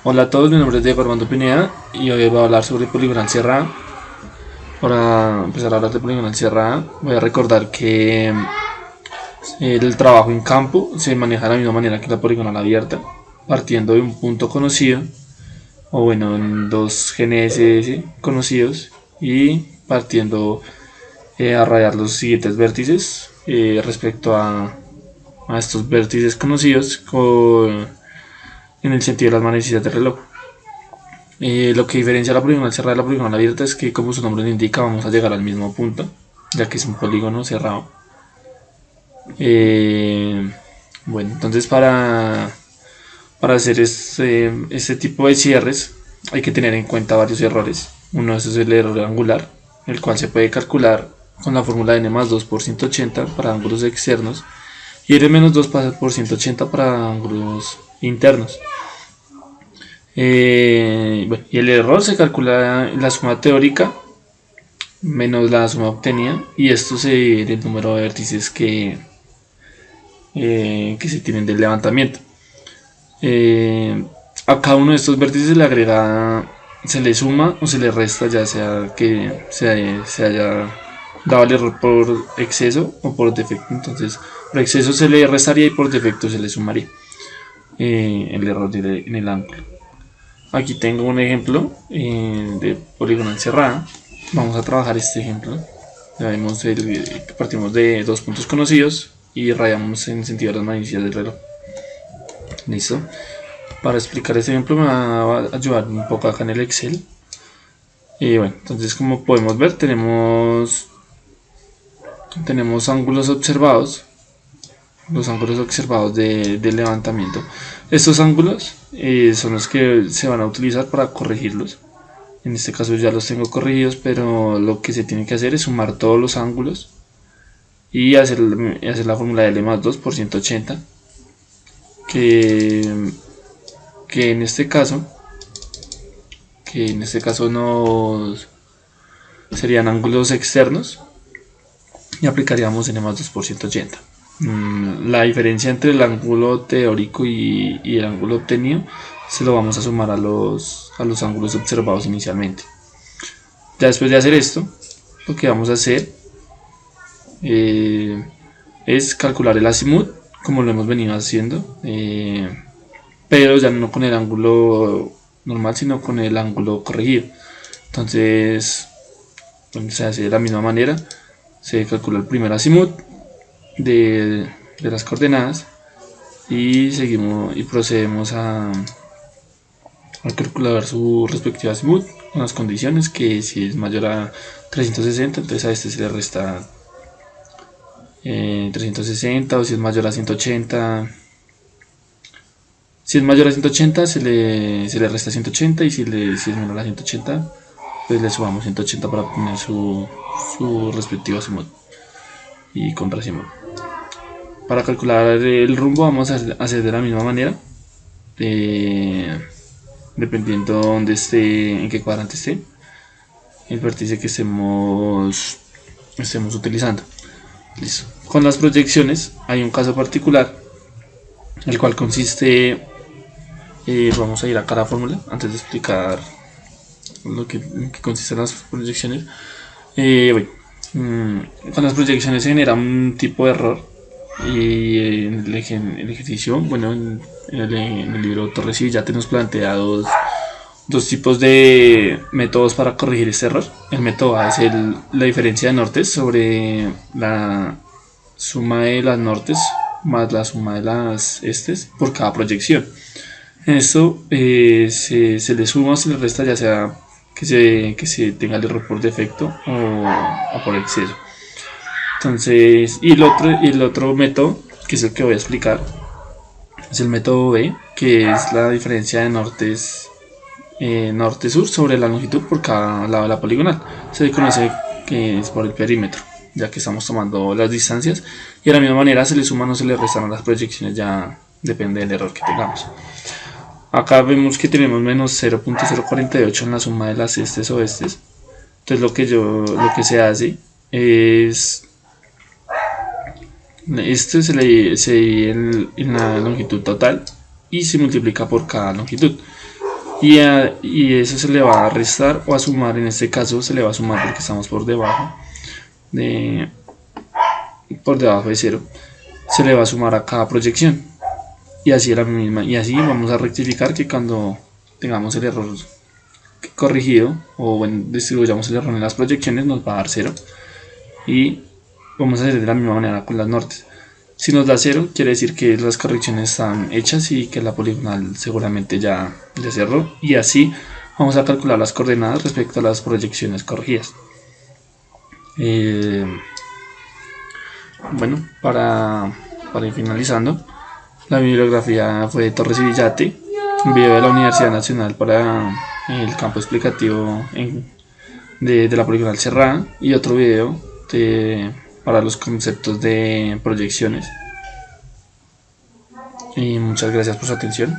Hola a todos, mi nombre es Diego Armando Pineda y hoy voy a hablar sobre poligonal cerrada. Para empezar a hablar de poligonal cerrada, voy a recordar que el trabajo en campo se maneja de la misma manera que la poligonal abierta, partiendo de un punto conocido, o bueno, en dos GNS conocidos, y partiendo a rayar los siguientes vértices respecto a estos vértices conocidos en el sentido de las manecillas del reloj. Lo que diferencia la poligonal cerrada de la poligonal abierta es que, como su nombre lo indica, vamos a llegar al mismo punto, ya que es un polígono cerrado. Eh, bueno, entonces para hacer este tipo de cierres hay que tener en cuenta varios errores. Uno de esos es el error angular, el cual se puede calcular con la fórmula de n más 2 por 180 para ángulos externos y r menos 2 por 180 para ángulos internos. Bueno, y el error se calcula en la suma teórica menos la suma obtenida, y esto se divide del número de vértices que se tienen del levantamiento. A cada uno de estos vértices se le suma o se le resta, ya sea que se haya dado el error por exceso o por defecto. Entonces, por exceso se le restaría y por defecto se le sumaría el error en el ángulo. Aquí tengo un ejemplo de poligonal cerrada. Vamos a trabajar este ejemplo. Ya vemos partimos de dos puntos conocidos y rayamos en sentido de las manecillas del reloj. Listo. Para explicar este ejemplo me va a ayudar un poco acá en el Excel. Y bueno, entonces como podemos ver tenemos ángulos observados, los ángulos observados del levantamiento. Estos ángulos son los que se van a utilizar para corregirlos. En este caso ya los tengo corregidos, pero lo que se tiene que hacer es sumar todos los ángulos y hacer la fórmula de L más 2 por 180, que en este caso nos serían ángulos externos, y aplicaríamos N más 2 por 180. La diferencia entre el ángulo teórico y el ángulo obtenido se lo vamos a sumar a los ángulos observados inicialmente. Ya después de hacer esto, lo que vamos a hacer es calcular el azimut, como lo hemos venido haciendo, pero ya no con el ángulo normal, sino con el ángulo corregido. Entonces, se hace de la misma manera. Se calcula el primer azimut de las coordenadas y seguimos y procedemos a calcular su respectiva azimut con las condiciones, que si es mayor a 360, entonces a este se le resta 360, o si es mayor a 180, si es mayor a 180 se le resta 180, y si es menor a 180 pues le sumamos 180 para obtener su respectivo azimut y contraazimut. Para calcular el rumbo vamos a hacer de la misma manera, dependiendo donde esté, en qué cuadrante esté el vértice que estemos utilizando. Listo. Con las proyecciones hay un caso particular, el cual consiste, vamos a ir acá a la fórmula antes de explicar en qué consisten las proyecciones. Bueno, con las proyecciones se genera un tipo de error, y en el ejercicio, bueno, en el libro Torres y Villate nos plantea dos tipos de métodos para corregir este error. El método A es la diferencia de nortes sobre la suma de las nortes más la suma de las estes por cada proyección. En esto se le suma o se le resta, ya sea que se tenga el error por defecto o por exceso. Entonces, y el otro método, que es el que voy a explicar, es el método B, que es la diferencia de norte-sur sobre la longitud por cada lado de la poligonal. Se conoce que es por el perímetro, ya que estamos tomando las distancias, y de la misma manera se le suman o se le restan a las proyecciones, ya depende del error que tengamos. Acá vemos que tenemos menos 0.048 en la suma de las estes oestes. Entonces lo que se hace es, este se divide en la longitud total y se multiplica por cada longitud. y eso se le va a restar o a sumar. En este caso se le va a sumar porque estamos de, por debajo de 0. Se le va a sumar a cada proyección y así la misma, y así vamos a rectificar que cuando tengamos el error corregido o bueno, distribuyamos el error en las proyecciones nos va a dar 0 y vamos a hacer de la misma manera con las nortes. Si nos da 0 quiere decir que las correcciones están hechas y que la poligonal seguramente ya cerró, y así vamos a calcular las coordenadas respecto a las proyecciones corregidas. Bueno, para ir finalizando, la bibliografía fue de Torres y Villate, un video de la Universidad Nacional para el campo explicativo de la poligonal cerrada, y otro video para los conceptos de proyecciones. Y muchas gracias por su atención.